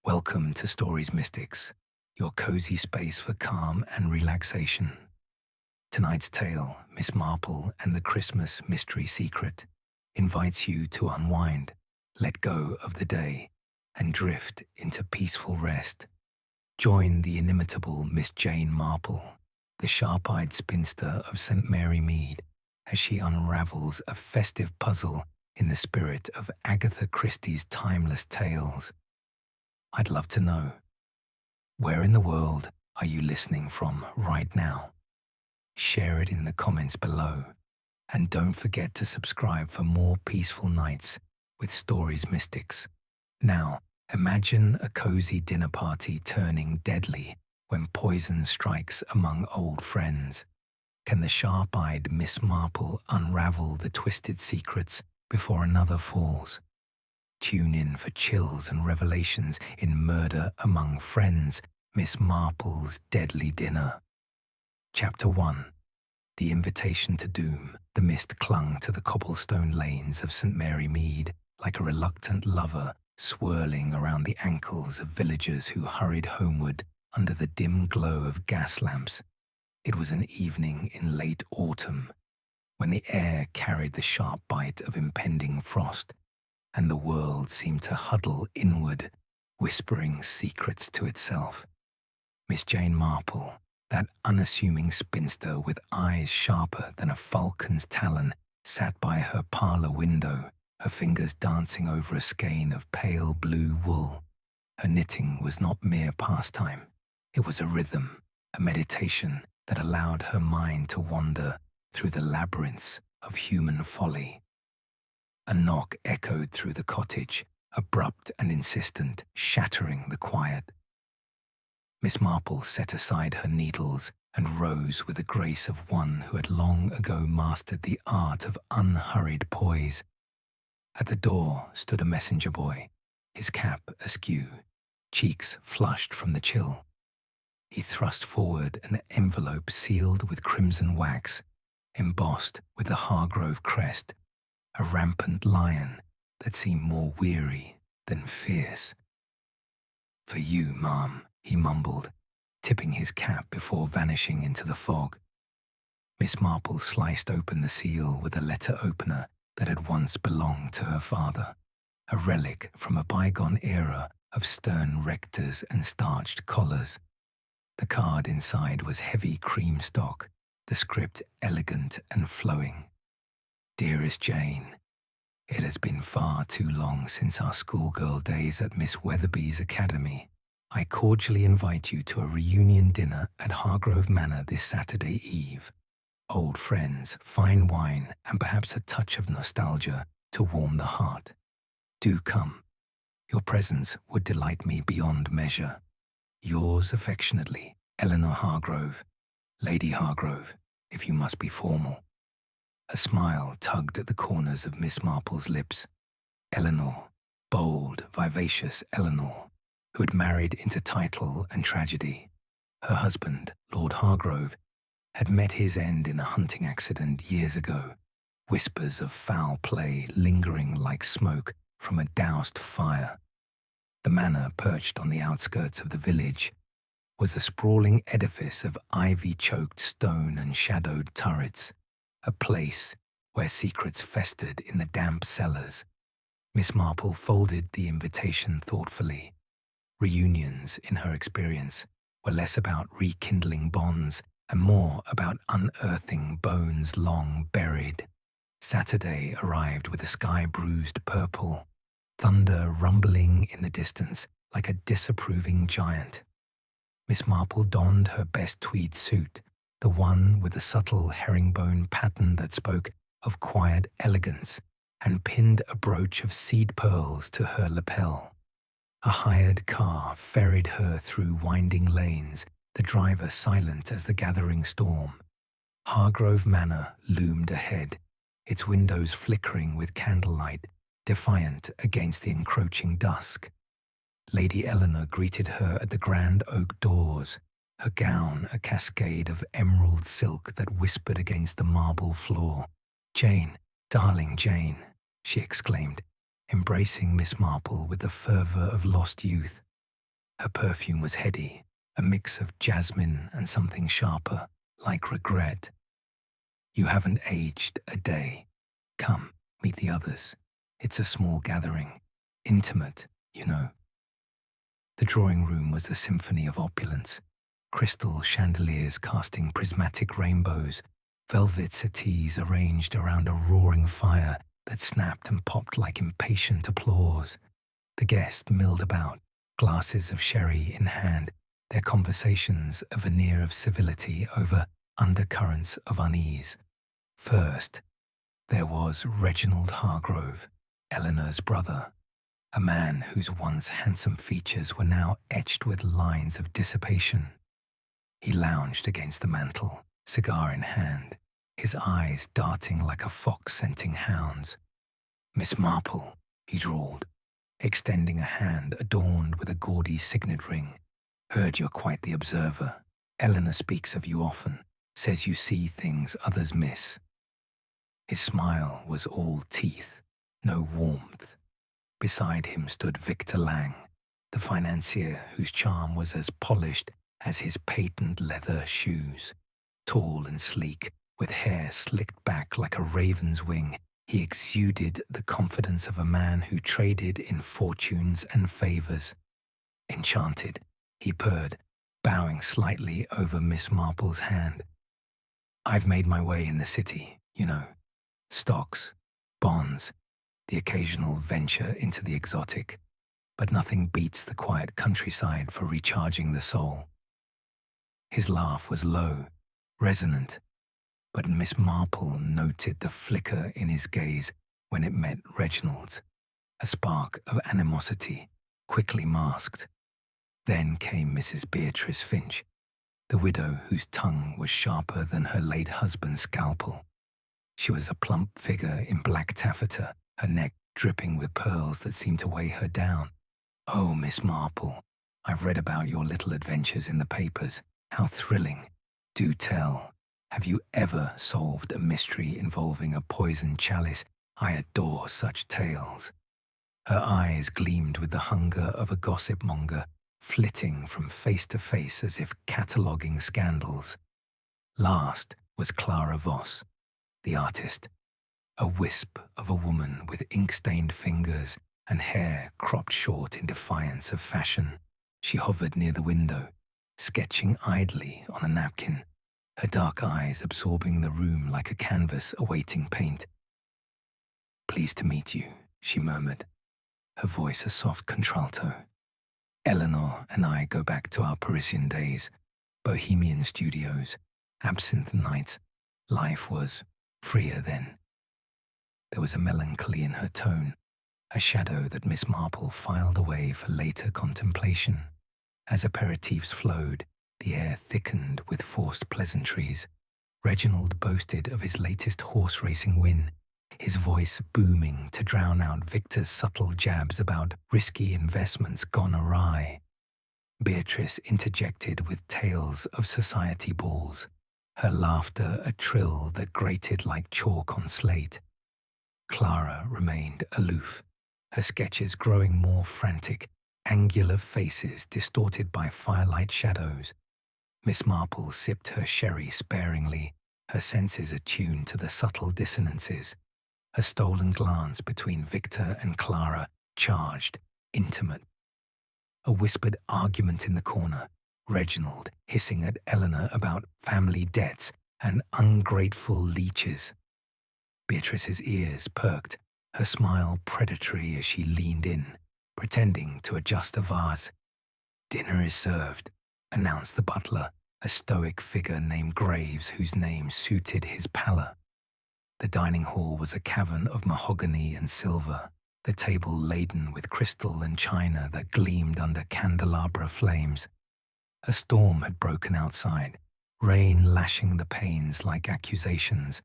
Welcome to Stories Mystics, your cozy space for calm and relaxation. Tonight's tale, Miss Marple and the Christmas Mystery Secret, invites you to unwind, let go of the day, and drift into peaceful rest. Join the inimitable Miss Jane Marple, the sharp-eyed spinster of St. Mary Mead, as she unravels a festive puzzle in the spirit of Agatha Christie's timeless tales. I'd love to know, where in the world are you listening from right now? Share it in the comments below, and don't forget to subscribe for more peaceful nights with Stories Mystics. Now, imagine a cozy dinner party turning deadly when poison strikes among old friends. Can the sharp-eyed Miss Marple unravel the twisted secrets before another falls? Tune in for chills and revelations in Murder Among Friends, Miss Marple's Deadly Dinner. Chapter 1. The Invitation to Doom. The mist clung to the cobblestone lanes of St. Mary Mead like a reluctant lover swirling around the ankles of villagers who hurried homeward under the dim glow of gas lamps. It was an evening in late autumn, when the air carried the sharp bite of impending frost, and the world seemed to huddle inward, whispering secrets to itself. Miss Jane Marple, that unassuming spinster with eyes sharper than a falcon's talon, sat by her parlor window, her fingers dancing over a skein of pale blue wool. Her knitting was not mere pastime. It was a rhythm, a meditation that allowed her mind to wander through the labyrinths of human folly. A knock echoed through the cottage, abrupt and insistent, shattering the quiet. Miss Marple set aside her needles and rose with the grace of one who had long ago mastered the art of unhurried poise. At the door stood a messenger boy, his cap askew, cheeks flushed from the chill. He thrust forward an envelope sealed with crimson wax, embossed with the Hargrove crest, a rampant lion that seemed more weary than fierce. "For you, ma'am," he mumbled, tipping his cap before vanishing into the fog. Miss Marple sliced open the seal with a letter opener that had once belonged to her father, a relic from a bygone era of stern rectors and starched collars. The card inside was heavy cream stock, the script elegant and flowing. "Dearest Jane, it has been far too long since our schoolgirl days at Miss Weatherby's academy. I cordially invite you to a reunion dinner at Hargrove Manor this Saturday Eve. Old friends, fine wine, and perhaps a touch of nostalgia to warm the heart. Do come. Your presence would delight me beyond measure. Yours affectionately, Eleanor Hargrove. Lady Hargrove, if you must be formal." A smile tugged at the corners of Miss Marple's lips. Eleanor, bold, vivacious Eleanor, who had married into title and tragedy. Her husband, Lord Hargrove, had met his end in a hunting accident years ago, whispers of foul play lingering like smoke from a doused fire. The manor, perched on the outskirts of the village, was a sprawling edifice of ivy-choked stone and shadowed turrets, a place where secrets festered in the damp cellars. Miss Marple folded the invitation thoughtfully. Reunions, in her experience, were less about rekindling bonds and more about unearthing bones long buried. Saturday arrived with the sky bruised purple, thunder rumbling in the distance like a disapproving giant. Miss Marple donned her best tweed suit, the one with the subtle herringbone pattern that spoke of quiet elegance, and pinned a brooch of seed pearls to her lapel. A hired car ferried her through winding lanes, the driver silent as the gathering storm. Hargrove Manor loomed ahead, its windows flickering with candlelight, defiant against the encroaching dusk. Lady Eleanor greeted her at the grand oak doors, her gown a cascade of emerald silk that whispered against the marble floor. "Jane, darling Jane," she exclaimed, embracing Miss Marple with the fervour of lost youth. Her perfume was heady, a mix of jasmine and something sharper, like regret. You haven't aged a day. Come, meet the others. It's a small gathering. Intimate, you know. The drawing room was a symphony of opulence. Crystal chandeliers casting prismatic rainbows, velvet settees arranged around a roaring fire that snapped and popped like impatient applause. The guests milled about, glasses of sherry in hand, their conversations a veneer of civility over undercurrents of unease. First, there was Reginald Hargrove, Eleanor's brother, a man whose once handsome features were now etched with lines of dissipation. He lounged against the mantel, cigar in hand, his eyes darting like a fox scenting hounds. "Miss Marple," he drawled, extending a hand adorned with a gaudy signet ring. "Heard you're quite the observer. Eleanor speaks of you often, says you see things others miss." His smile was all teeth, no warmth. Beside him stood Victor Lang, the financier whose charm was as polished as his patent leather shoes. Tall and sleek, with hair slicked back like a raven's wing, he exuded the confidence of a man who traded in fortunes and favors. Enchanted, he purred, bowing slightly over Miss Marple's hand. "I've made my way in the city, you know. Stocks, bonds, the occasional venture into the exotic, but nothing beats the quiet countryside for recharging the soul." His laugh was low, resonant, but Miss Marple noted the flicker in his gaze when it met Reginald's, a spark of animosity, quickly masked. Then came Mrs. Beatrice Finch, the widow whose tongue was sharper than her late husband's scalpel. She was a plump figure in black taffeta, her neck dripping with pearls that seemed to weigh her down. "Oh, Miss Marple, I've read about your little adventures in the papers. How thrilling. Do tell. Have you ever solved a mystery involving a poisoned chalice? I adore such tales." Her eyes gleamed with the hunger of a gossip monger, flitting from face to face as if cataloguing scandals. Last was Clara Voss, the artist, a wisp of a woman with ink-stained fingers and hair cropped short in defiance of fashion. She hovered near the window, sketching idly on a napkin, her dark eyes absorbing the room like a canvas awaiting paint. "Pleased to meet you," she murmured, her voice a soft contralto. "Eleanor and I go back to our Parisian days, bohemian studios, absinthe nights. Life was freer then." There was a melancholy in her tone, a shadow that Miss Marple filed away for later contemplation. As aperitifs flowed, the air thickened with forced pleasantries. Reginald boasted of his latest horse racing win, his voice booming to drown out Victor's subtle jabs about risky investments gone awry. Beatrice interjected with tales of society balls, her laughter a trill that grated like chalk on slate. Clara remained aloof, her sketches growing more frantic, angular faces distorted by firelight shadows. Miss Marple sipped her sherry sparingly, her senses attuned to the subtle dissonances. A stolen glance between Victor and Clara, charged, intimate. A whispered argument in the corner, Reginald hissing at Eleanor about family debts and ungrateful leeches. Beatrice's ears perked, her smile predatory as she leaned in, pretending to adjust a vase. "Dinner is served," announced the butler, a stoic figure named Graves whose name suited his pallor. The dining hall was a cavern of mahogany and silver, the table laden with crystal and china that gleamed under candelabra flames. A storm had broken outside, rain lashing the panes like accusations,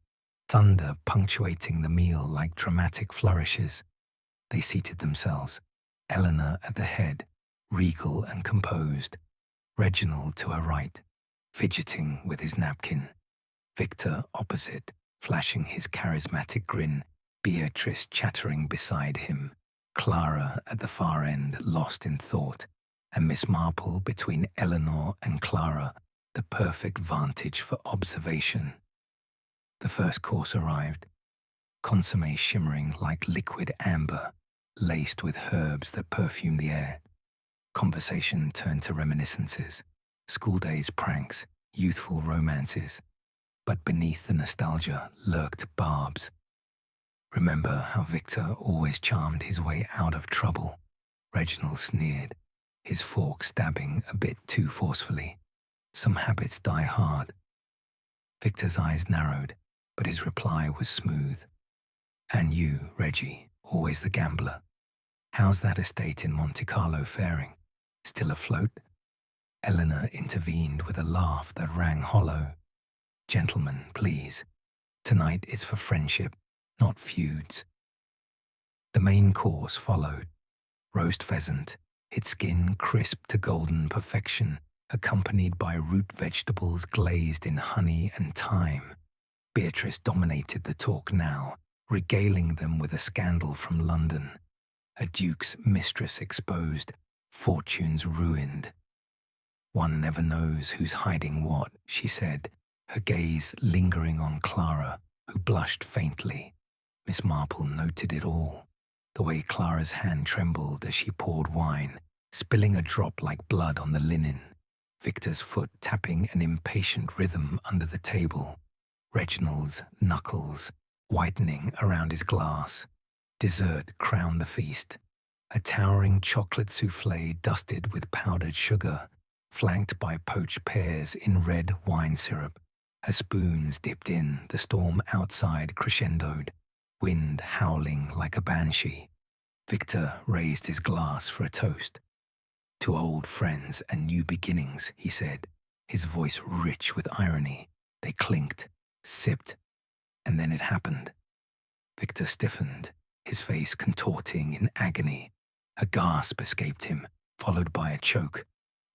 thunder punctuating the meal like dramatic flourishes. They seated themselves, Eleanor at the head, regal and composed, Reginald to her right, fidgeting with his napkin, Victor opposite, flashing his charismatic grin, Beatrice chattering beside him, Clara at the far end lost in thought, and Miss Marple between Eleanor and Clara, the perfect vantage for observation. The first course arrived, consommé shimmering like liquid amber, laced with herbs that perfumed the air. Conversation turned to reminiscences, school days pranks, youthful romances. But beneath the nostalgia lurked barbs. Remember how Victor always charmed his way out of trouble? Reginald sneered, his fork stabbing a bit too forcefully. Some habits die hard. Victor's eyes narrowed, but his reply was smooth. And you, Reggie, always the gambler. How's that estate in Monte Carlo faring? Still afloat? Eleanor intervened with a laugh that rang hollow. Gentlemen, please. Tonight is for friendship, not feuds. The main course followed. Roast pheasant, its skin crisp to golden perfection, accompanied by root vegetables glazed in honey and thyme. Beatrice dominated the talk now, regaling them with a scandal from London. A duke's mistress exposed, fortunes ruined. One never knows who's hiding what, she said, her gaze lingering on Clara, who blushed faintly. Miss Marple noted it all, the way Clara's hand trembled as she poured wine, spilling a drop like blood on the linen, Victor's foot tapping an impatient rhythm under the table, Reginald's knuckles whitening around his glass. Dessert crowned the feast, a towering chocolate souffle dusted with powdered sugar, flanked by poached pears in red wine syrup. As spoons dipped in, the storm outside crescendoed, wind howling like a banshee. Victor raised his glass for a toast. To old friends and new beginnings, he said, his voice rich with irony. They clinked, sipped, and then it happened. Victor stiffened, his face contorting in agony. A gasp escaped him, followed by a choke.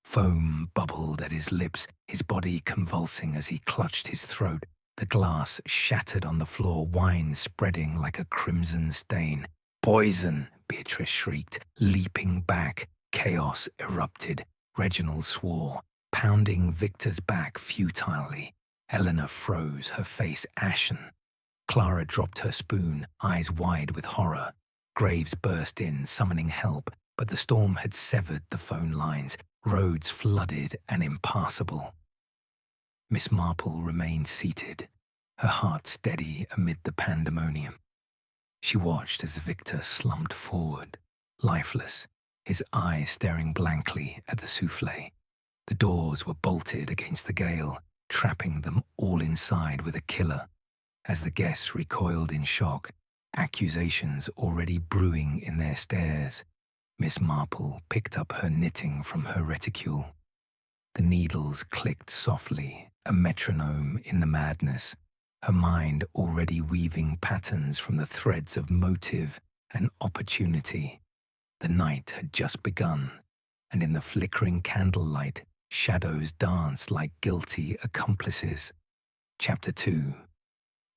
Foam bubbled at his lips, his body convulsing as he clutched his throat. The glass shattered on the floor, wine spreading like a crimson stain. Poison! Beatrice shrieked, leaping back. Chaos erupted. Reginald swore, pounding Victor's back futilely. Eleanor froze, her face ashen. Clara dropped her spoon, eyes wide with horror. Graves burst in, summoning help, but the storm had severed the phone lines, roads flooded and impassable. Miss Marple remained seated, her heart steady amid the pandemonium. She watched as Victor slumped forward, lifeless, his eyes staring blankly at the souffle. The doors were bolted against the gale, trapping them all inside with a killer. As the guests recoiled in shock, accusations already brewing in their stares, Miss Marple picked up her knitting from her reticule. The needles clicked softly, a metronome in the madness, her mind already weaving patterns from the threads of motive and opportunity. The night had just begun, and in the flickering candlelight, shadows danced like guilty accomplices. Chapter 2.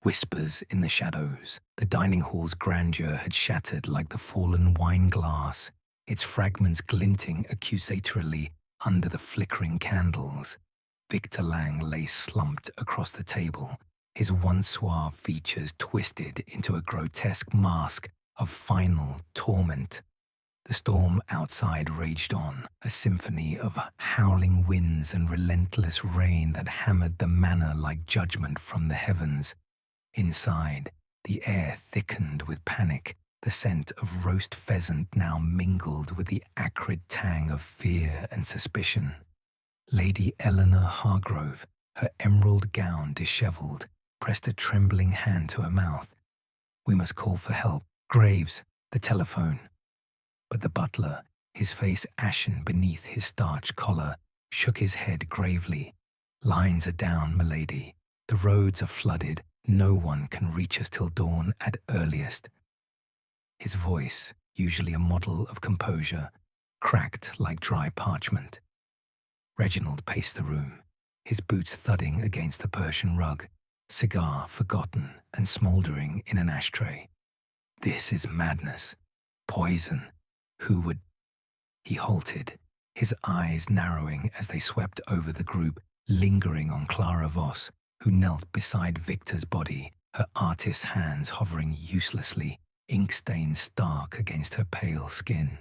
Whispers in the shadows. The dining hall's grandeur had shattered like the fallen wine glass, its fragments glinting accusatorily under the flickering candles. Victor Lang lay slumped across the table, his once suave features twisted into a grotesque mask of final torment. The storm outside raged on, a symphony of howling winds and relentless rain that hammered the manor like judgment from the heavens. Inside, the air thickened with panic. The scent of roast pheasant now mingled with the acrid tang of fear and suspicion. Lady Eleanor Hargrove, her emerald gown dishevelled, pressed a trembling hand to her mouth. "We must call for help. Graves, the telephone." But the butler, his face ashen beneath his starched collar, shook his head gravely. "Lines are down, milady. The roads are flooded. No one can reach us till dawn at earliest." His voice, usually a model of composure, cracked like dry parchment. Reginald paced the room, his boots thudding against the Persian rug, cigar forgotten and smouldering in an ashtray. This is madness. Poison. Who would... He halted, his eyes narrowing as they swept over the group, lingering on Clara Voss, who knelt beside Victor's body, her artist's hands hovering uselessly, ink stains stark against her pale skin.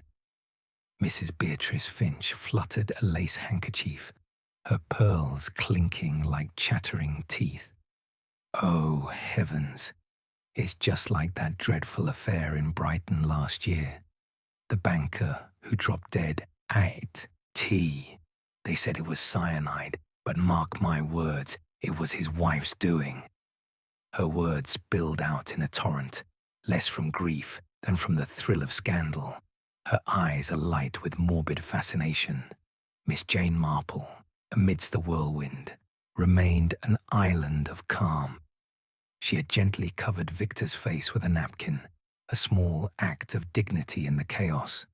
Mrs. Beatrice Finch fluttered a lace handkerchief, her pearls clinking like chattering teeth. Oh, heavens! It's just like that dreadful affair in Brighton last year. The banker who dropped dead ate tea. They said it was cyanide, but mark my words, it was his wife's doing. Her words spilled out in a torrent, less from grief than from the thrill of scandal, her eyes alight with morbid fascination. Miss Jane Marple, amidst the whirlwind, remained an island of calm. She had gently covered Victor's face with a napkin, a small act of dignity in the chaos.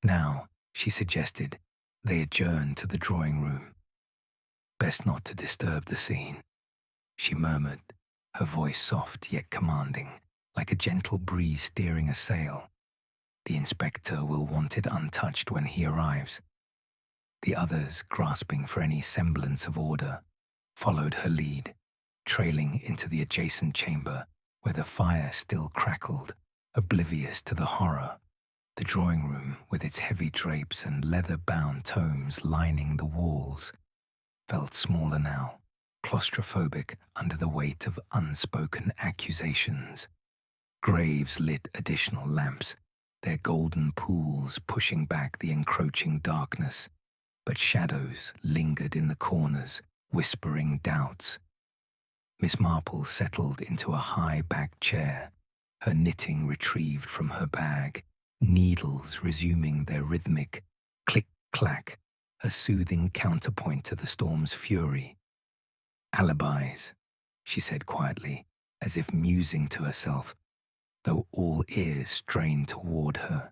Now, she suggested, they adjourned to the drawing room. Best not to disturb the scene, she murmured, her voice soft yet commanding, like a gentle breeze steering a sail. The inspector will want it untouched when he arrives. The others, grasping for any semblance of order, followed her lead, trailing into the adjacent chamber where the fire still crackled, oblivious to the horror. The drawing room, with its heavy drapes and leather-bound tomes lining the walls, felt smaller now, claustrophobic under the weight of unspoken accusations. Graves lit additional lamps, their golden pools pushing back the encroaching darkness, but shadows lingered in the corners, whispering doubts. Miss Marple settled into a high-backed chair, her knitting retrieved from her bag, needles resuming their rhythmic click-clack, a soothing counterpoint to the storm's fury. "Alibis," she said quietly, as if musing to herself, though all ears strained toward her.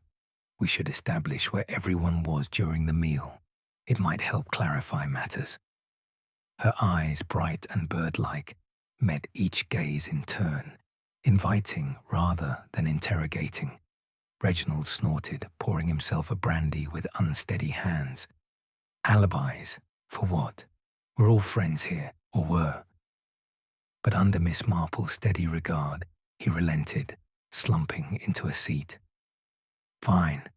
"We should establish where everyone was during the meal. It might help clarify matters." Her eyes, bright and bird-like, met each gaze in turn, inviting rather than interrogating. Reginald snorted, pouring himself a brandy with unsteady hands. "Alibis? For what? We're all friends here, or were." But under Miss Marple's steady regard, he relented, slumping into a seat. "Fine.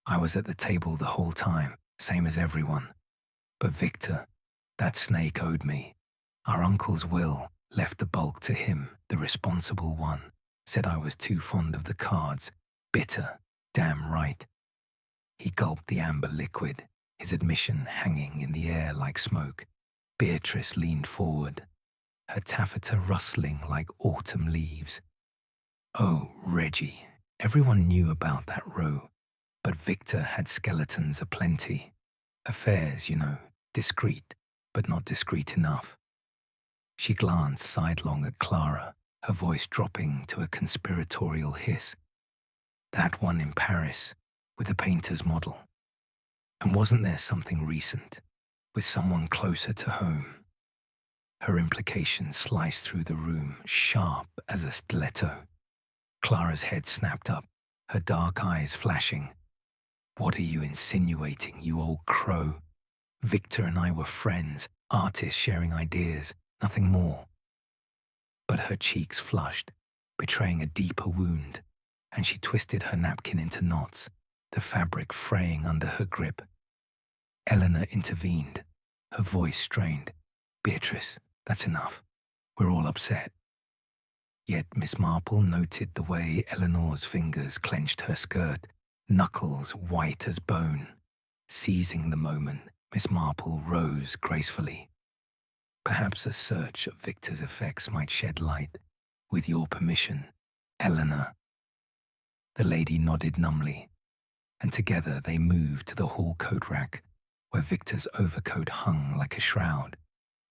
I was at the table the whole time, same as everyone. But Victor, that snake owed me. Our uncle's will left the bulk to him, the responsible one. Said I was too fond of the cards. Bitter, damn right." He gulped the amber liquid, his admission hanging in the air like smoke. Beatrice leaned forward, her taffeta rustling like autumn leaves. "Oh, Reggie, everyone knew about that row, but Victor had skeletons aplenty. Affairs, you know, discreet, but not discreet enough." She glanced sidelong at Clara, her voice dropping to a conspiratorial hiss. "That one in Paris, with the painter's model. And wasn't there something recent, with someone closer to home?" Her implication sliced through the room, sharp as a stiletto. Clara's head snapped up, her dark eyes flashing. "What are you insinuating, you old crow? Victor and I were friends, artists sharing ideas, nothing more." But her cheeks flushed, betraying a deeper wound, and she twisted her napkin into knots, the fabric fraying under her grip. Eleanor intervened, her voice strained. "Beatrice, that's enough. We're all upset." Yet Miss Marple noted the way Eleanor's fingers clenched her skirt, knuckles white as bone. Seizing the moment, Miss Marple rose gracefully. "Perhaps a search of Victor's effects might shed light. With your permission, Eleanor." The lady nodded numbly, and together they moved to the hall coat rack, where Victor's overcoat hung like a shroud.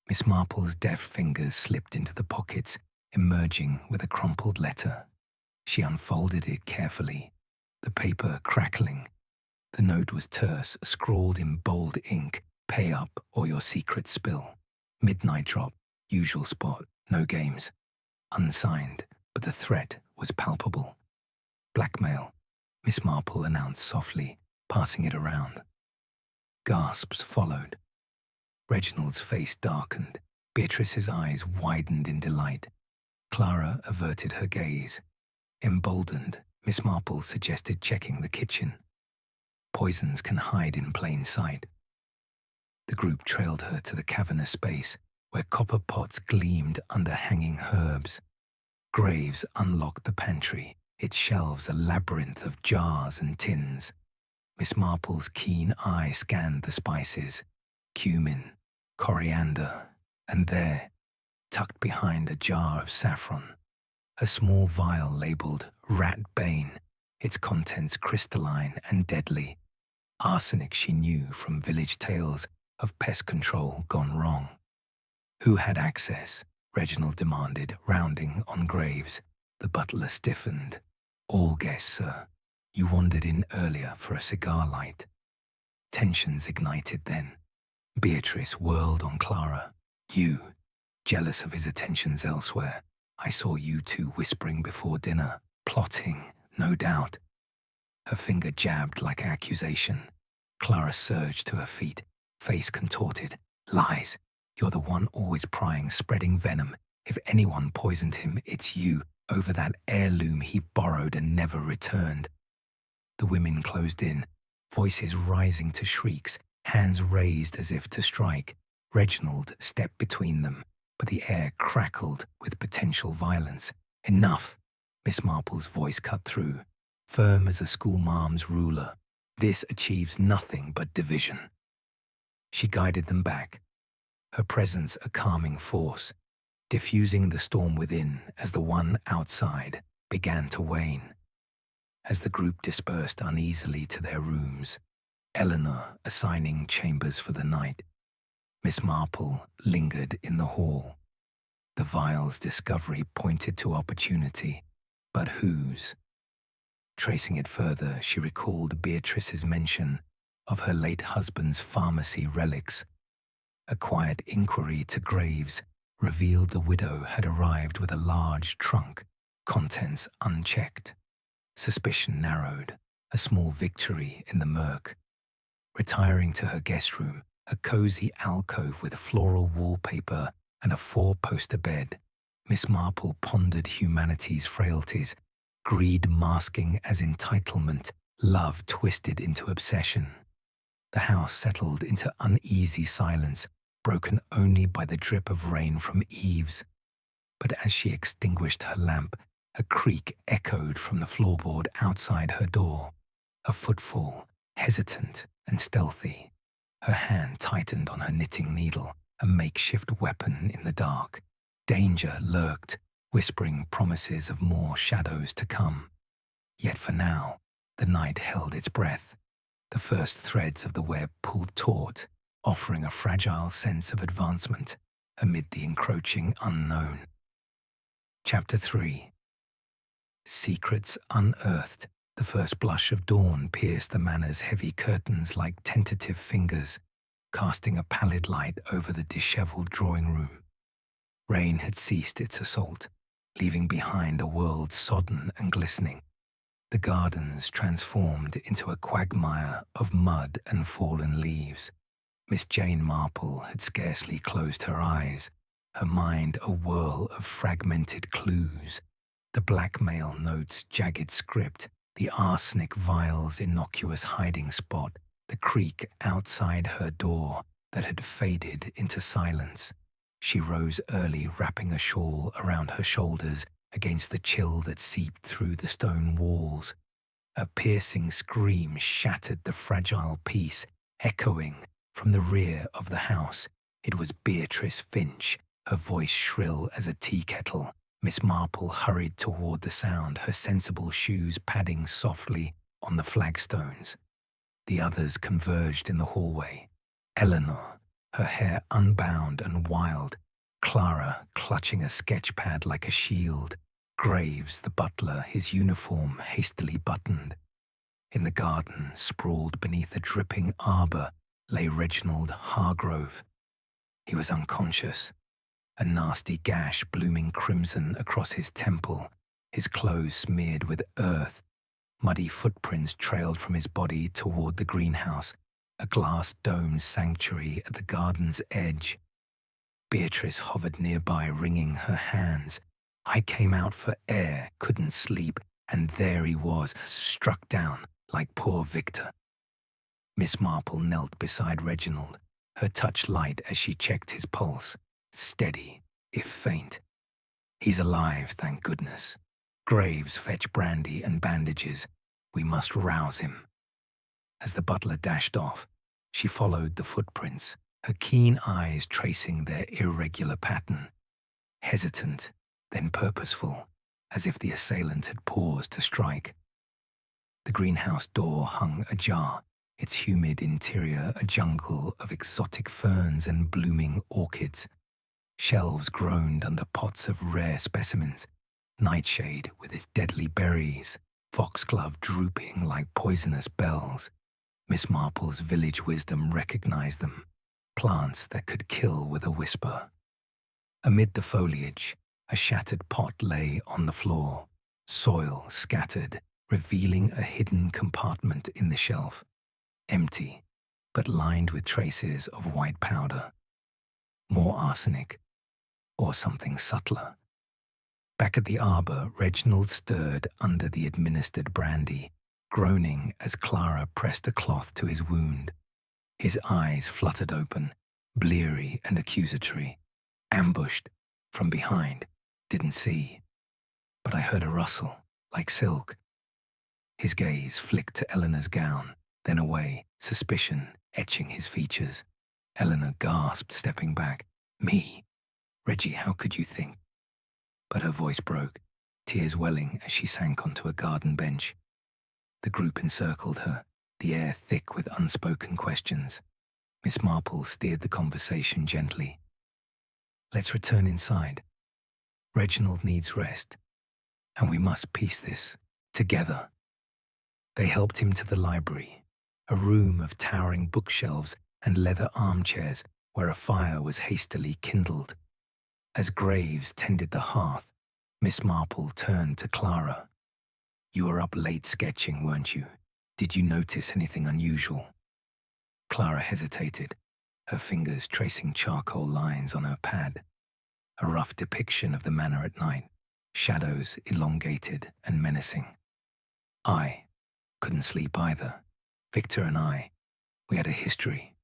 Miss Marple's deft fingers slipped into the pockets, emerging with a crumpled letter. She unfolded it carefully, the paper crackling. The note was terse, scrawled in bold ink, "Pay up or your secret spill. Midnight drop, usual spot, no games." Unsigned, but the threat was palpable. "Blackmail," Miss Marple announced softly, passing it around. Gasps followed. Reginald's face darkened. Beatrice's eyes widened in delight. Clara averted her gaze. Emboldened, Miss Marple suggested checking the kitchen. Poisons can hide in plain sight. The group trailed her to the cavernous space where copper pots gleamed under hanging herbs. Graves unlocked the pantry, its shelves a labyrinth of jars and tins. Miss Marple's keen eye scanned the spices, cumin, coriander, and there, tucked behind a jar of saffron, a small vial labeled rat bane, its contents crystalline and deadly. Arsenic she knew from village tales of pest control gone wrong. Who had access? Reginald demanded, rounding on Graves. The butler stiffened. All guests, sir. You wandered in earlier for a cigar light. Tensions ignited then. Beatrice whirled on Clara. You, jealous of his attentions elsewhere. I saw you two whispering before dinner, plotting, no doubt. Her finger jabbed like accusation. Clara surged to her feet, face contorted. Lies. You're the one always prying, spreading venom. If anyone poisoned him, it's you, over that heirloom he borrowed and never returned. The women closed in, voices rising to shrieks, hands raised as if to strike. Reginald stepped between them, but the air crackled with potential violence. Enough! Miss Marple's voice cut through, firm as a schoolmarm's ruler. This achieves nothing but division. She guided them back, her presence a calming force, diffusing the storm within as the one outside began to wane. As the group dispersed uneasily to their rooms, Eleanor assigning chambers for the night, Miss Marple lingered in the hall. The vial's discovery pointed to opportunity, but whose? Tracing it further, she recalled Beatrice's mention of her late husband's pharmacy relics. A quiet inquiry to Graves revealed the widow had arrived with a large trunk, contents unchecked. Suspicion narrowed, a small victory in the murk. Retiring to her guest room, a cozy alcove with floral wallpaper and a four-poster bed, Miss Marple pondered humanity's frailties, greed masking as entitlement, love twisted into obsession. The house settled into uneasy silence, broken only by the drip of rain from eaves. But as she extinguished her lamp, a creak echoed from the floorboard outside her door. A footfall, hesitant and stealthy. Her hand tightened on her knitting needle, a makeshift weapon in the dark. Danger lurked, whispering promises of more shadows to come. Yet for now, the night held its breath. The first threads of the web pulled taut, offering a fragile sense of advancement amid the encroaching unknown. Chapter 3. Secrets unearthed. The first blush of dawn pierced the manor's heavy curtains like tentative fingers, casting a pallid light over the disheveled drawing room. Rain had ceased its assault, leaving behind a world sodden and glistening. The gardens transformed into a quagmire of mud and fallen leaves. Miss Jane Marple had scarcely closed her eyes, her mind a whirl of fragmented clues. The blackmail note's jagged script, the arsenic vial's innocuous hiding spot, the creak outside her door that had faded into silence. She rose early, wrapping a shawl around her shoulders against the chill that seeped through the stone walls. A piercing scream shattered the fragile peace, echoing from the rear of the house. It was Beatrice Finch, her voice shrill as a tea kettle. Miss Marple hurried toward the sound, her sensible shoes padding softly on the flagstones. The others converged in the hallway. Eleanor, her hair unbound and wild, Clara clutching a sketch pad like a shield, Graves, the butler, his uniform hastily buttoned. In the garden, sprawled beneath a dripping arbor, lay Reginald Hargrove. He was unconscious, a nasty gash blooming crimson across his temple, his clothes smeared with earth. Muddy footprints trailed from his body toward the greenhouse, a glass-domed sanctuary at the garden's edge. Beatrice hovered nearby, wringing her hands. I came out for air, couldn't sleep, and there he was, struck down like poor Victor. Miss Marple knelt beside Reginald, her touch light as she checked his pulse, steady, if faint. He's alive, thank goodness. Graves, fetch brandy and bandages. We must rouse him. As the butler dashed off, she followed the footprints, her keen eyes tracing their irregular pattern, hesitant, then purposeful, as if the assailant had paused to strike. The greenhouse door hung ajar, its humid interior a jungle of exotic ferns and blooming orchids. Shelves groaned under pots of rare specimens, nightshade with its deadly berries, foxglove drooping like poisonous bells. Miss Marple's village wisdom recognized them, plants that could kill with a whisper. Amid the foliage, a shattered pot lay on the floor, soil scattered, revealing a hidden compartment in the shelf. Empty, but lined with traces of white powder. More arsenic, or something subtler. Back at the arbor, Reginald stirred under the administered brandy, groaning as Clara pressed a cloth to his wound. His eyes fluttered open, bleary and accusatory. Ambushed, from behind, didn't see. But I heard a rustle, like silk. His gaze flicked to Eleanor's gown, then away, suspicion etching his features. Eleanor gasped, stepping back. Me? Reggie, how could you think? But her voice broke, tears welling as she sank onto a garden bench. The group encircled her, the air thick with unspoken questions. Miss Marple steered the conversation gently. Let's return inside. Reginald needs rest, and we must piece this together. They helped him to the library, a room of towering bookshelves and leather armchairs where a fire was hastily kindled. As Graves tended the hearth, Miss Marple turned to Clara. You were up late sketching, weren't you? Did you notice anything unusual? Clara hesitated, her fingers tracing charcoal lines on her pad. A rough depiction of the manor at night, shadows elongated and menacing. I couldn't sleep either. Victor and I, we had a history.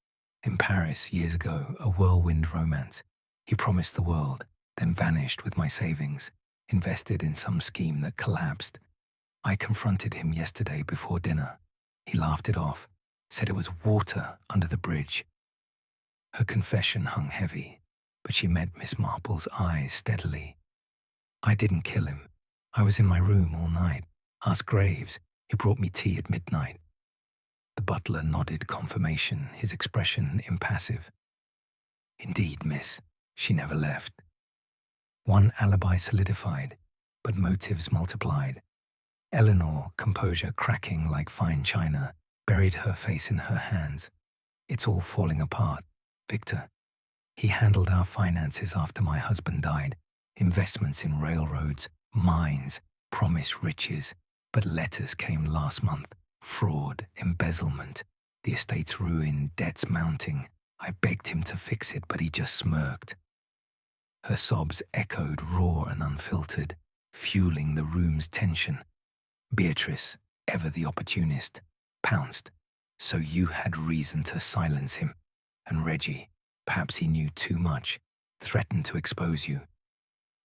In Paris, years ago, a whirlwind romance. He promised the world, then vanished with my savings, invested in some scheme that collapsed. I confronted him yesterday before dinner. He laughed it off, said it was water under the bridge. Her confession hung heavy, but she met Miss Marple's eyes steadily. I didn't kill him. I was in my room all night. Ask Graves. He brought me tea at midnight. The butler nodded confirmation, his expression impassive. Indeed, miss, she never left. One alibi solidified, but motives multiplied. Eleanor, composure cracking like fine china, buried her face in her hands. It's all falling apart. Victor. He handled our finances after my husband died. Investments in railroads, mines, promised riches. But letters came last month. Fraud, embezzlement, the estate's ruin, debts mounting. I begged him to fix it, but he just smirked. Her sobs echoed raw and unfiltered, fueling the room's tension. Beatrice, ever the opportunist, pounced. So you had reason to silence him. And Reggie, perhaps he knew too much, threatened to expose you.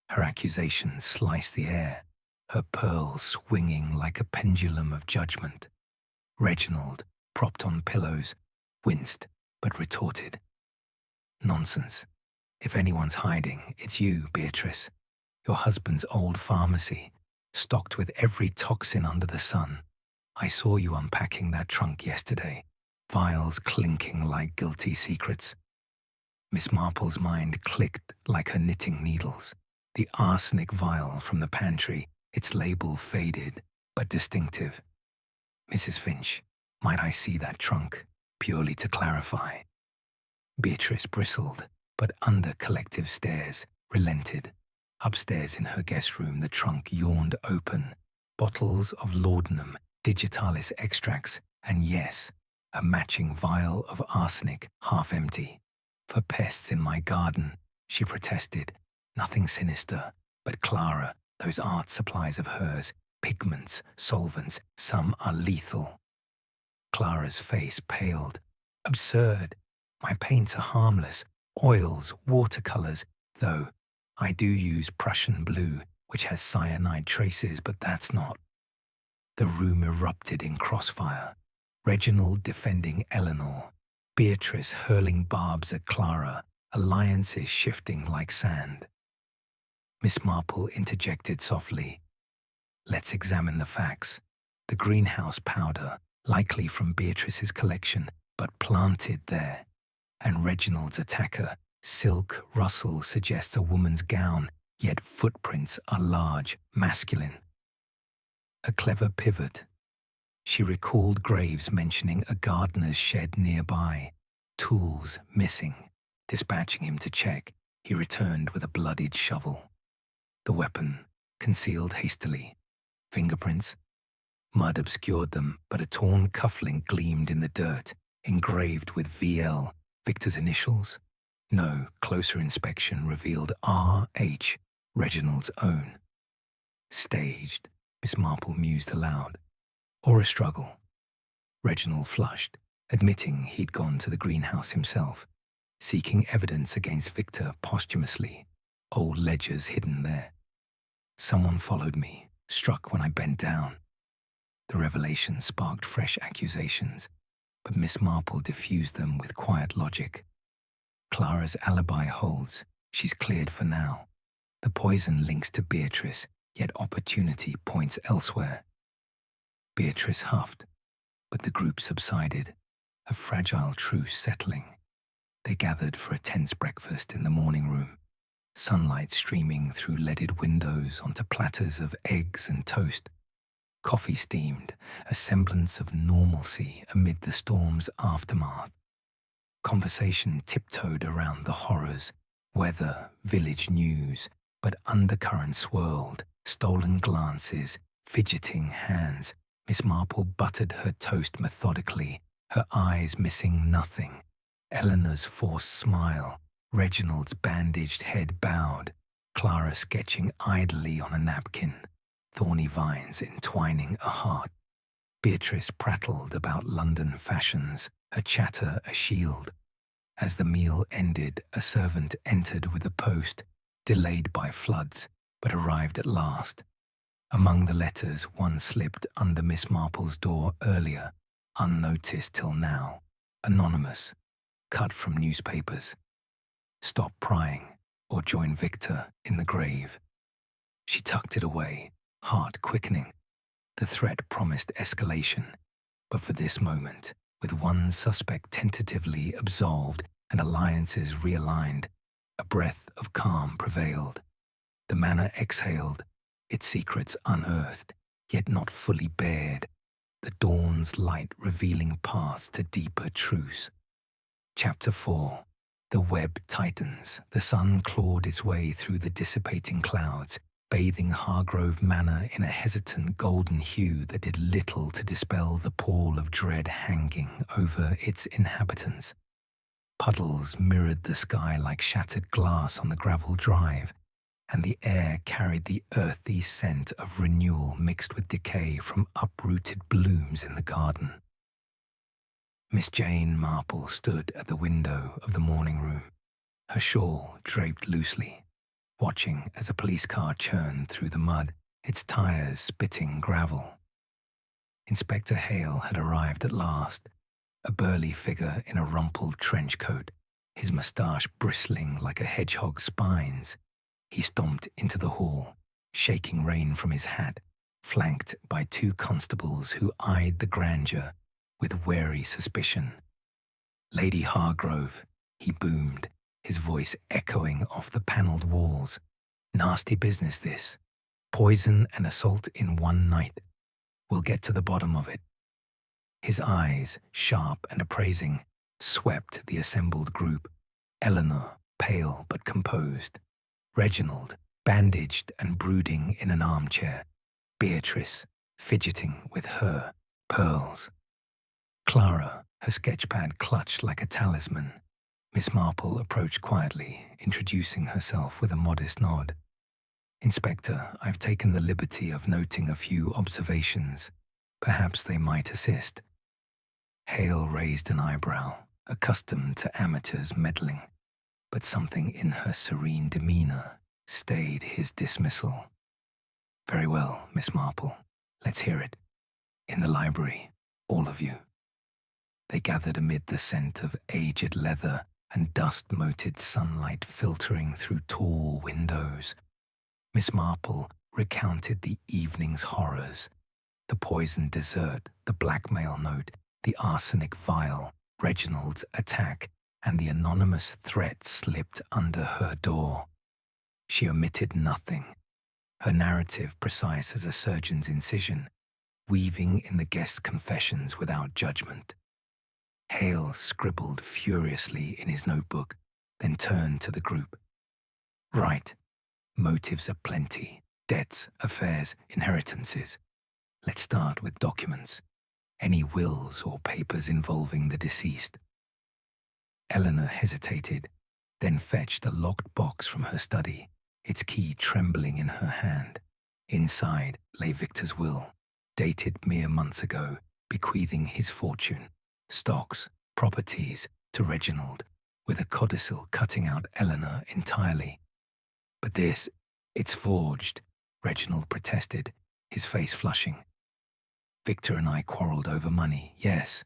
Her accusations sliced the air, her pearls swinging like a pendulum of judgment. Reginald, propped on pillows, winced but retorted. Nonsense. If anyone's hiding, it's you, Beatrice. Your husband's old pharmacy, stocked with every toxin under the sun. I saw you unpacking that trunk yesterday, vials clinking like guilty secrets. Miss Marple's mind clicked like her knitting needles. The arsenic vial from the pantry, its label faded but distinctive. Mrs. Finch, might I see that trunk, purely to clarify? Beatrice bristled, but under collective stares, relented. Upstairs in her guest room, the trunk yawned open. Bottles of laudanum, digitalis extracts, and yes, a matching vial of arsenic half empty. For pests in my garden, she protested. Nothing sinister, but Clara, those art supplies of hers, pigments, solvents, some are lethal. Clara's face paled. Absurd. My paints are harmless. Oils, watercolors, though I do use Prussian blue, which has cyanide traces, but that's not. The room erupted in crossfire. Reginald defending Eleanor, Beatrice hurling barbs at Clara, alliances shifting like sand. Miss Marple interjected softly. Let's examine the facts. The greenhouse powder, likely from Beatrice's collection, but planted there. And Reginald's attacker, silk rustle, suggests a woman's gown, yet footprints are large, masculine. A clever pivot. She recalled Graves mentioning a gardener's shed nearby, tools missing. Dispatching him to check, he returned with a bloodied shovel. The weapon, concealed hastily. Fingerprints? Mud obscured them, but a torn cufflink gleamed in the dirt, engraved with VL, Victor's initials. No, closer inspection revealed RH, Reginald's own. Staged, Miss Marple mused aloud. Or a struggle. Reginald flushed, admitting he'd gone to the greenhouse himself, seeking evidence against Victor posthumously, old ledgers hidden there. Someone followed me, struck when I bent down. The revelation sparked fresh accusations, but Miss Marple diffused them with quiet logic. Clara's alibi holds. She's cleared for now. The poison links to Beatrice, yet opportunity points elsewhere. Beatrice huffed, but the group subsided, a fragile truce settling. They gathered for a tense breakfast in the morning room, sunlight streaming through leaded windows onto platters of eggs and toast. Coffee steamed, a semblance of normalcy amid the storm's aftermath. Conversation tiptoed around the horrors, weather, village news, but undercurrents swirled, stolen glances, fidgeting hands. Miss Marple buttered her toast methodically, her eyes missing nothing. Eleanor's forced smile, Reginald's bandaged head bowed, Clara sketching idly on a napkin, thorny vines entwining a heart. Beatrice prattled about London fashions, her chatter a shield. As the meal ended, a servant entered with a post, delayed by floods, but arrived at last. Among the letters, one slipped under Miss Marple's door earlier, unnoticed till now, anonymous, cut from newspapers. Stop prying, or join Victor in the grave. She tucked it away, heart quickening. The threat promised escalation, but for this moment, with one suspect tentatively absolved and alliances realigned, a breath of calm prevailed. The manor exhaled, its secrets unearthed, yet not fully bared, the dawn's light revealing paths to deeper truce. Chapter 4. The web tightens. The sun clawed its way through the dissipating clouds, bathing Hargrove Manor in a hesitant golden hue that did little to dispel the pall of dread hanging over its inhabitants. Puddles mirrored the sky like shattered glass on the gravel drive, and the air carried the earthy scent of renewal mixed with decay from uprooted blooms in the garden. Miss Jane Marple stood at the window of the morning room, her shawl draped loosely, watching as a police car churned through the mud, its tires spitting gravel. Inspector Hale had arrived at last, a burly figure in a rumpled trench coat, his moustache bristling like a hedgehog's spines. He stomped into the hall, shaking rain from his hat, flanked by two constables who eyed the grandeur with wary suspicion. "Lady Hargrove," he boomed, his voice echoing off the panelled walls. "Nasty business this. Poison and assault in one night. We'll get to the bottom of it." His eyes, sharp and appraising, swept the assembled group. Eleanor, pale but composed. Reginald, bandaged and brooding in an armchair. Beatrice, fidgeting with her pearls. Clara, her sketchpad clutched like a talisman. Miss Marple approached quietly, introducing herself with a modest nod. "Inspector, I've taken the liberty of noting a few observations. Perhaps they might assist." Hale raised an eyebrow, accustomed to amateurs meddling, but something in her serene demeanor stayed his dismissal. "Very well, Miss Marple. Let's hear it. In the library, all of you." They gathered amid the scent of aged leather and dust-moted sunlight filtering through tall windows. Miss Marple recounted the evening's horrors: the poisoned dessert, the blackmail note, the arsenic vial, Reginald's attack, and the anonymous threat slipped under her door. She omitted nothing, her narrative precise as a surgeon's incision, weaving in the guest's confessions without judgment. Hale scribbled furiously in his notebook, then turned to the group. "Right. Motives are plenty. Debts, affairs, inheritances. Let's start with documents. Any wills or papers involving the deceased." Eleanor hesitated, then fetched a locked box from her study, its key trembling in her hand. Inside lay Victor's will, dated mere months ago, bequeathing his fortune, stocks, properties, to Reginald, with a codicil cutting out Eleanor entirely. "But this, it's forged," Reginald protested, his face flushing. "Victor and I quarreled over money, yes,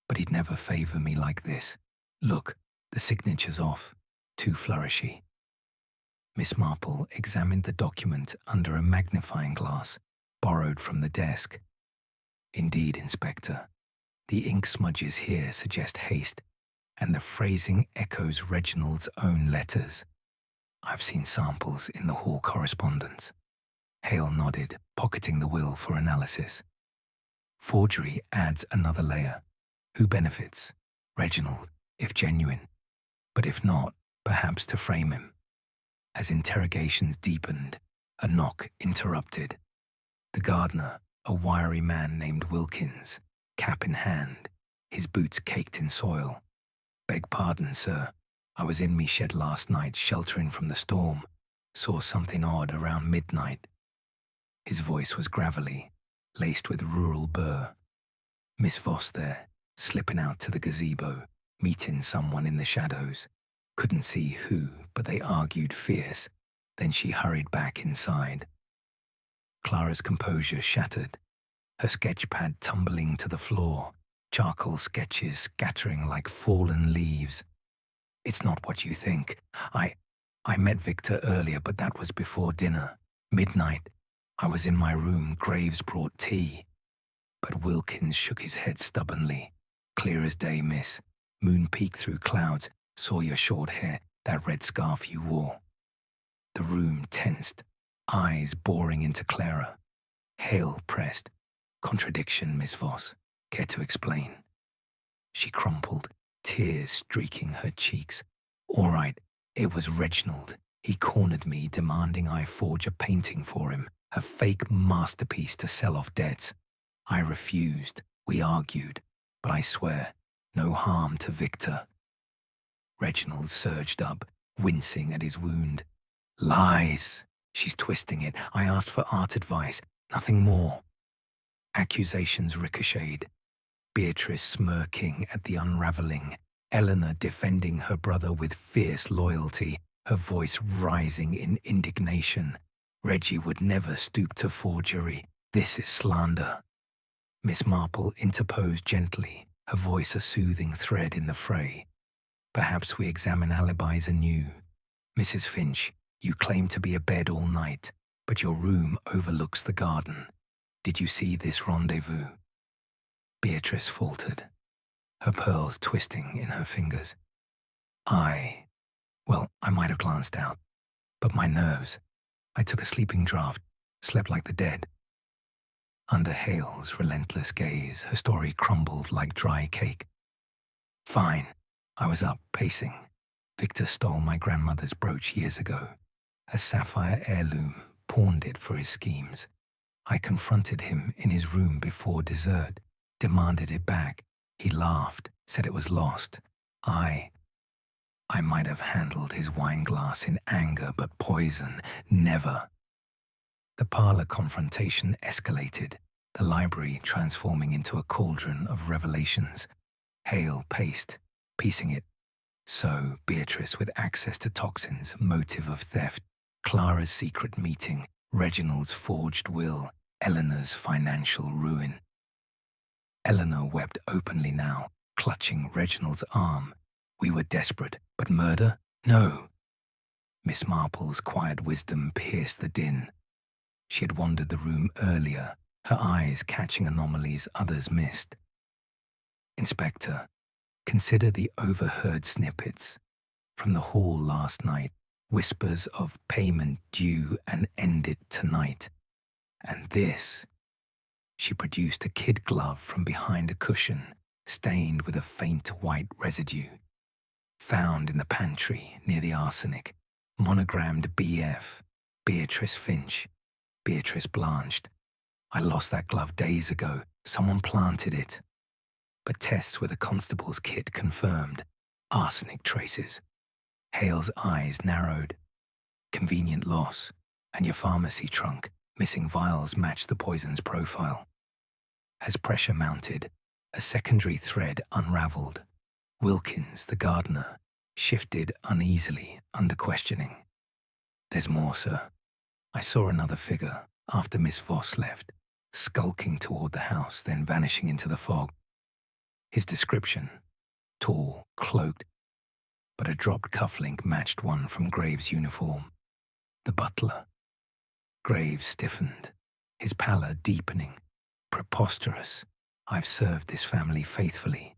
but he'd never favor me like this. Look, the signature's off, too flourishy." Miss Marple examined the document under a magnifying glass, borrowed from the desk. "Indeed, Inspector, the ink smudges here suggest haste, and the phrasing echoes Reginald's own letters. I've seen samples in the hall correspondence." Hale nodded, pocketing the will for analysis. "Forgery adds another layer. Who benefits? Reginald, if genuine. But if not, perhaps to frame him." As interrogations deepened, a knock interrupted. The gardener, a wiry man named Wilkins, cap in hand, his boots caked in soil. "Beg pardon, sir. I was in me shed last night sheltering from the storm. Saw something odd around midnight." His voice was gravelly, laced with rural burr. "Miss Voss there, slipping out to the gazebo, meeting someone in the shadows. Couldn't see who, but they argued fierce. Then she hurried back inside." Clara's composure shattered, her sketchpad tumbling to the floor, charcoal sketches scattering like fallen leaves. "It's not what you think. I met Victor earlier, but that was before dinner. Midnight. I was in my room. Graves brought tea." But Wilkins shook his head stubbornly. "Clear as day, miss. Moon peeked through clouds. Saw your short hair, that red scarf you wore." The room tensed, eyes boring into Clara. Hale pressed. "Contradiction, Miss Voss. Care to explain?" She crumpled, tears streaking her cheeks. "All right, it was Reginald. He cornered me, demanding I forge a painting for him, a fake masterpiece to sell off debts. I refused. We argued. But I swear, no harm to Victor." Reginald surged up, wincing at his wound. "Lies. She's twisting it. I asked for art advice, nothing more." Accusations ricocheted. Beatrice smirking at the unraveling, Eleanor defending her brother with fierce loyalty, her voice rising in indignation. "Reggie would never stoop to forgery. This is slander." Miss Marple interposed gently, her voice a soothing thread in the fray. "Perhaps we examine alibis anew. Mrs. Finch, you claim to be abed all night, but your room overlooks the garden. Did you see this rendezvous?" Beatrice faltered, her pearls twisting in her fingers. Well, I might have glanced out, but my nerves. I took a sleeping draught, slept like the dead." Under Hale's relentless gaze, her story crumbled like dry cake. "Fine. I was up, pacing. Victor stole my grandmother's brooch years ago. A sapphire heirloom, pawned it for his schemes. I confronted him in his room before dessert, demanded it back. He laughed, said it was lost. I might have handled his wineglass in anger, but poison, never. The parlor confrontation escalated, the library transforming into a cauldron of revelations. Hale paced, piecing it. So, Beatrice with access to toxins, motive of theft, Clara's secret meeting, Reginald's forged will, Eleanor's financial ruin. Eleanor wept openly now, clutching Reginald's arm. We were desperate, but murder? No. Miss Marple's quiet wisdom pierced the din. She had wandered the room earlier, her eyes catching anomalies others missed. Inspector, consider the overheard snippets. From the hall last night, whispers of payment due and end it tonight. And this. She produced a kid glove from behind a cushion, stained with a faint white residue. Found in the pantry near the arsenic, monogrammed BF, Beatrice Finch, Beatrice blanched. I lost that glove days ago. Someone planted it. But tests with a constable's kit confirmed arsenic traces. Hale's eyes narrowed. Convenient loss. And your pharmacy trunk, missing vials matched the poison's profile. As pressure mounted, a secondary thread unraveled. Wilkins, the gardener, shifted uneasily under questioning. There's more, sir. I saw another figure after Miss Voss left, skulking toward the house, then vanishing into the fog. His description, tall, cloaked, but a dropped cufflink matched one from Graves' uniform. The butler. Graves stiffened, his pallor deepening. Preposterous. I've served this family faithfully.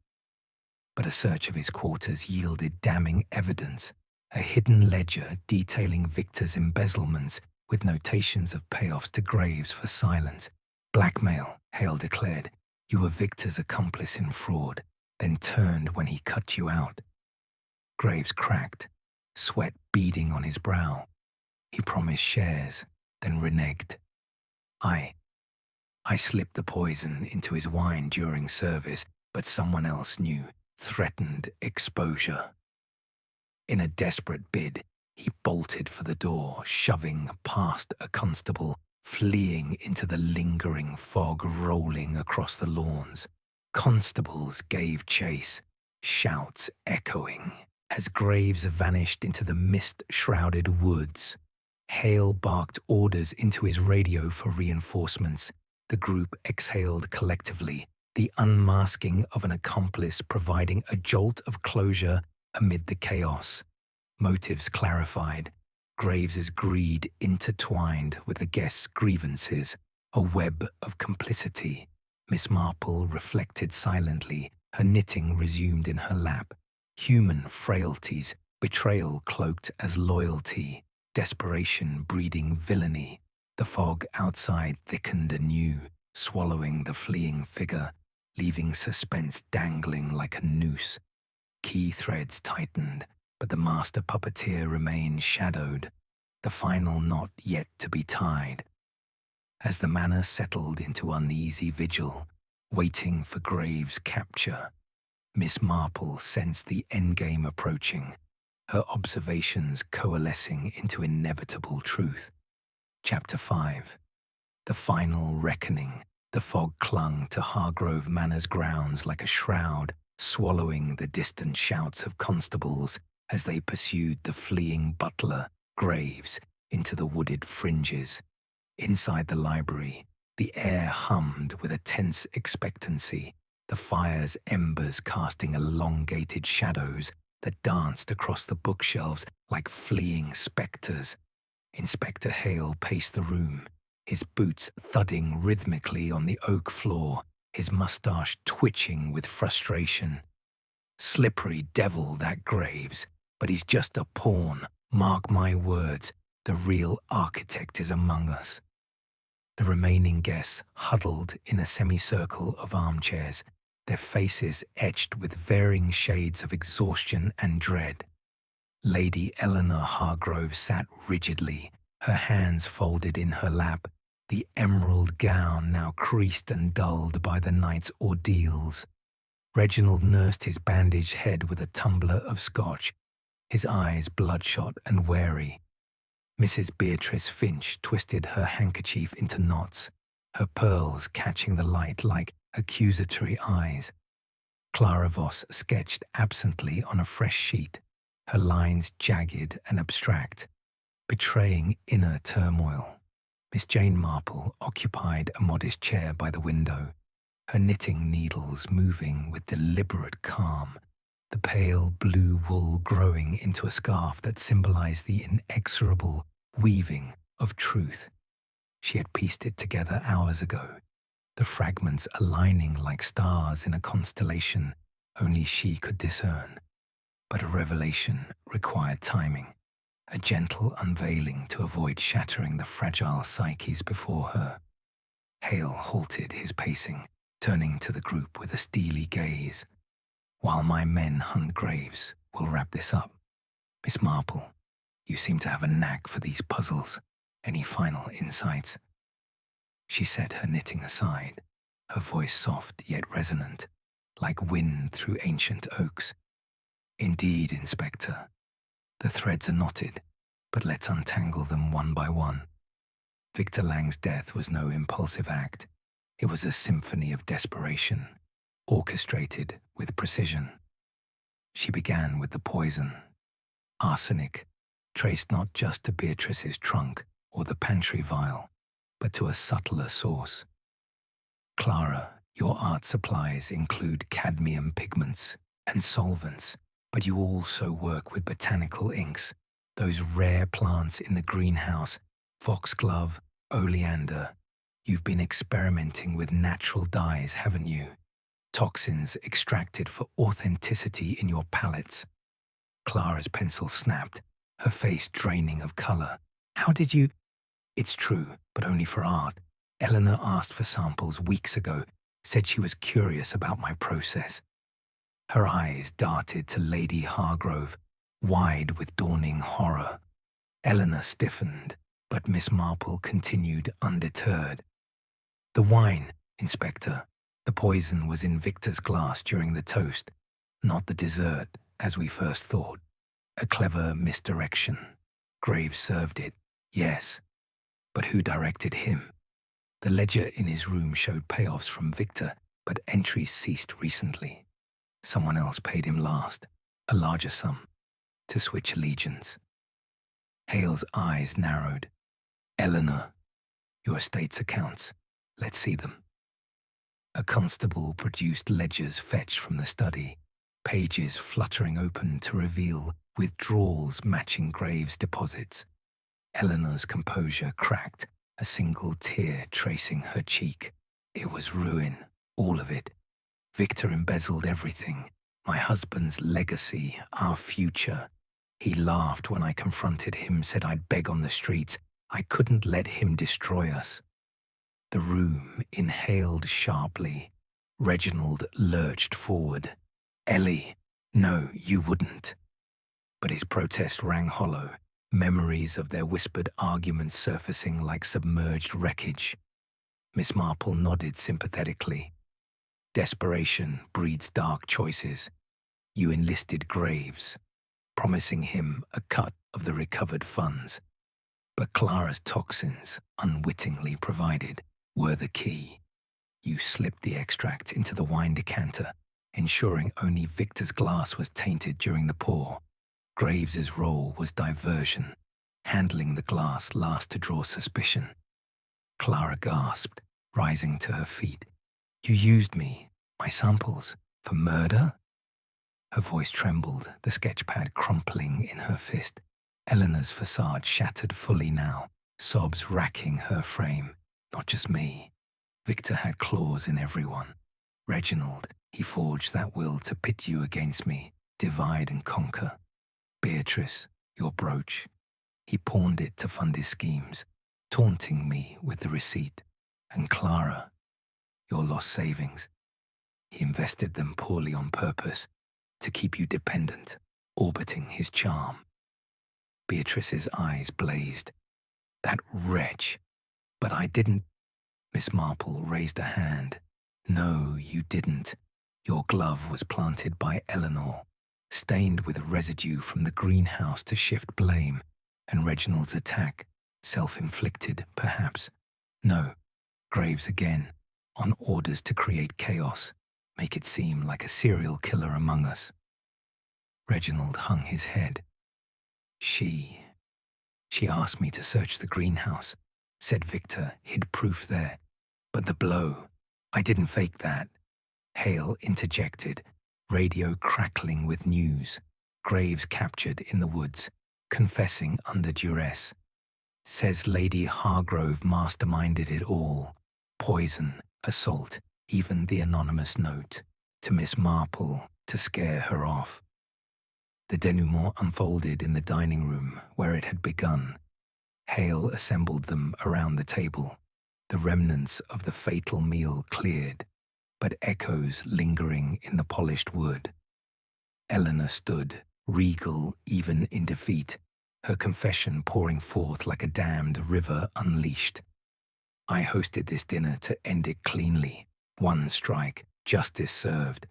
But a search of his quarters yielded damning evidence, a hidden ledger detailing Victor's embezzlements with notations of payoffs to Graves for silence. Blackmail, Hale declared. You were Victor's accomplice in fraud, then turned when he cut you out. Graves cracked, sweat beading on his brow. He promised shares, then reneged. I slipped the poison into his wine during service, but someone else knew, threatened exposure. In a desperate bid, he bolted for the door, shoving past a constable, fleeing into the lingering fog rolling across the lawns. Constables gave chase, shouts echoing, as Graves vanished into the mist-shrouded woods. Hale barked orders into his radio for reinforcements. The group exhaled collectively, the unmasking of an accomplice providing a jolt of closure amid the chaos. Motives clarified, Graves's greed intertwined with the guests' grievances, a web of complicity. Miss Marple reflected silently, her knitting resumed in her lap. Human frailties, betrayal cloaked as loyalty, desperation breeding villainy. The fog outside thickened anew, swallowing the fleeing figure, leaving suspense dangling like a noose. Key threads tightened, but the master puppeteer remained shadowed, the final knot yet to be tied. As the manor settled into uneasy vigil, waiting for Graves' capture, Miss Marple sensed the endgame approaching, her observations coalescing into inevitable truth. Chapter 5. The Final Reckoning. The fog clung to Hargrove Manor's grounds like a shroud, swallowing the distant shouts of constables as they pursued the fleeing butler, Graves, into the wooded fringes. Inside the library, the air hummed with a tense expectancy, the fire's embers casting elongated shadows that danced across the bookshelves like fleeing spectres. Inspector Hale paced the room, his boots thudding rhythmically on the oak floor, his mustache twitching with frustration. Slippery devil, that Graves, but he's just a pawn. Mark my words, the real architect is among us. The remaining guests huddled in a semicircle of armchairs, their faces etched with varying shades of exhaustion and dread. Lady Eleanor Hargrove sat rigidly, her hands folded in her lap, the emerald gown now creased and dulled by the night's ordeals. Reginald nursed his bandaged head with a tumbler of scotch, his eyes bloodshot and wary. Mrs. Beatrice Finch twisted her handkerchief into knots, her pearls catching the light like accusatory eyes. Clara Voss sketched absently on a fresh sheet, her lines jagged and abstract, betraying inner turmoil. Miss Jane Marple occupied a modest chair by the window, her knitting needles moving with deliberate calm, the pale blue wool growing into a scarf that symbolized the inexorable weaving of truth. She had pieced it together hours ago, the fragments aligning like stars in a constellation only she could discern. But a revelation required timing, a gentle unveiling to avoid shattering the fragile psyches before her. Hale halted his pacing, turning to the group with a steely gaze. "While my men hunt graves, we'll wrap this up. Miss Marple, you seem to have a knack for these puzzles. Any final insights?" She set her knitting aside, her voice soft yet resonant, like wind through ancient oaks. "Indeed, Inspector. The threads are knotted, but let's untangle them one by one. Victor Lang's death was no impulsive act. It was a symphony of desperation, orchestrated with precision. She began with the poison. Arsenic, traced not just to Beatrice's trunk or the pantry vial, but to a subtler source. Clara, your art supplies include cadmium pigments and solvents, but you also work with botanical inks, those rare plants in the greenhouse, foxglove, oleander. You've been experimenting with natural dyes, haven't you? Toxins extracted for authenticity in your palettes. Clara's pencil snapped, her face draining of color. "How did you—" "It's true, but only for art. Eleanor asked for samples weeks ago, said she was curious about my process." Her eyes darted to Lady Hargrove, wide with dawning horror. Eleanor stiffened, but Miss Marple continued undeterred. "The wine, Inspector. The poison was in Victor's glass during the toast, not the dessert, as we first thought. A clever misdirection. Graves served it, yes. But who directed him? The ledger in his room showed payoffs from Victor, but entries ceased recently. Someone else paid him last, a larger sum, to switch allegiance." Hale's eyes narrowed. "Eleanor, your estate's accounts. Let's see them." A constable produced ledgers fetched from the study, pages fluttering open to reveal withdrawals matching Graves' deposits. Eleanor's composure cracked, a single tear tracing her cheek. It was ruin, all of it. Victor embezzled everything. My husband's legacy, our future. He laughed when I confronted him, said I'd beg on the streets. I couldn't let him destroy us. The room inhaled sharply. Reginald lurched forward. "Ellie, no, you wouldn't." But his protest rang hollow, memories of their whispered arguments surfacing like submerged wreckage. Miss Marple nodded sympathetically. "Desperation breeds dark choices. You enlisted Graves, promising him a cut of the recovered funds. But Clara's toxins, unwittingly provided, were the key. You slipped the extract into the wine decanter, ensuring only Victor's glass was tainted during the pour. Graves's role was diversion, handling the glass last to draw suspicion." Clara gasped, rising to her feet. "You used me, my samples, for murder?" Her voice trembled, the sketchpad crumpling in her fist. Eleanor's facade shattered fully now, sobs racking her frame. "Not just me. Victor had claws in everyone. Reginald, he forged that will to pit you against me, divide and conquer. Beatrice, your brooch. He pawned it to fund his schemes, taunting me with the receipt. And Clara, your lost savings. He invested them poorly on purpose, to keep you dependent, orbiting his charm." Beatrice's eyes blazed. "That wretch! But I didn't—" Miss Marple raised a hand. "No, you didn't. Your glove was planted by Eleanor, stained with residue from the greenhouse to shift blame, and Reginald's attack, self-inflicted, perhaps. No, Graves again, on orders to create chaos, make it seem like a serial killer among us. Reginald hung his head. She asked me to search the greenhouse, said Victor, hid proof there. But the blow, I didn't fake that. Hale interjected, radio crackling with news. Graves captured in the woods, confessing under duress. Says Lady Hargrove masterminded it all. Poison, assault, even the anonymous note to Miss Marple to scare her off. The denouement unfolded in the dining room where it had begun. Hale assembled them around the table, the remnants of the fatal meal cleared, but echoes lingering in the polished wood. Eleanor stood, regal even in defeat, her confession pouring forth like a damned river unleashed. I hosted this dinner to end it cleanly. One strike, justice served.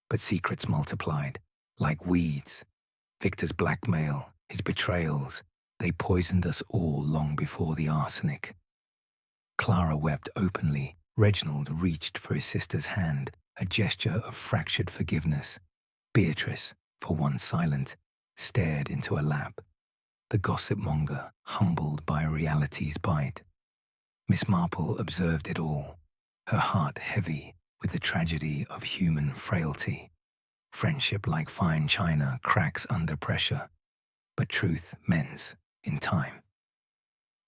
But secrets multiplied, like weeds. Victor's blackmail, his betrayals, they poisoned us all long before the arsenic. Clara wept openly. Reginald reached for his sister's hand, a gesture of fractured forgiveness. Beatrice, for once silent, stared into her lap. The gossip monger, humbled by reality's bite. Miss Marple observed it all, her heart heavy with the tragedy of human frailty. Friendship, like fine china, cracks under pressure, but truth mends in time.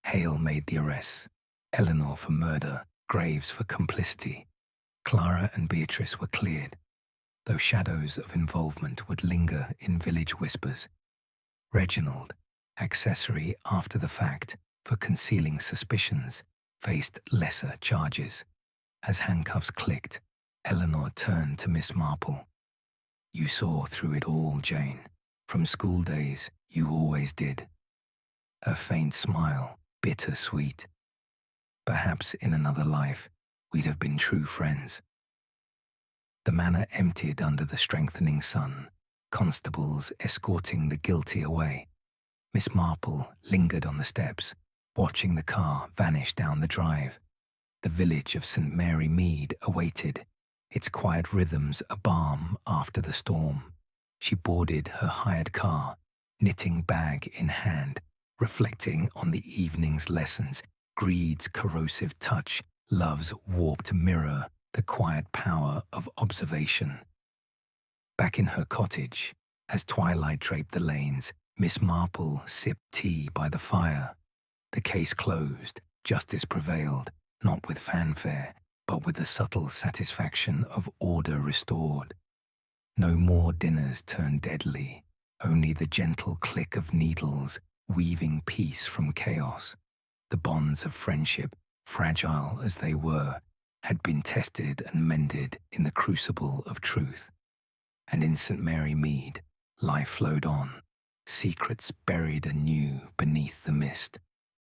Hale made the arrests, Eleanor for murder, Graves for complicity. Clara and Beatrice were cleared, though shadows of involvement would linger in village whispers. Reginald, accessory after the fact for concealing suspicions, faced lesser charges. As handcuffs clicked, Eleanor turned to Miss Marple. You saw through it all, Jane. From school days, you always did. A faint smile, bitter-sweet. Perhaps in another life, we'd have been true friends. The manor emptied under the strengthening sun, constables escorting the guilty away. Miss Marple lingered on the steps, watching the car vanish down the drive. The village of St. Mary Mead awaited, its quiet rhythms a balm after the storm. She boarded her hired car, knitting bag in hand, reflecting on the evening's lessons, greed's corrosive touch, love's warped mirror, the quiet power of observation. Back in her cottage, as twilight draped the lanes, Miss Marple sipped tea by the fire. The case closed, justice prevailed, not with fanfare, but with the subtle satisfaction of order restored. No more dinners turned deadly, only the gentle click of needles weaving peace from chaos. The bonds of friendship, fragile as they were, had been tested and mended in the crucible of truth. And in St. Mary Mead, life flowed on, secrets buried anew beneath the mist.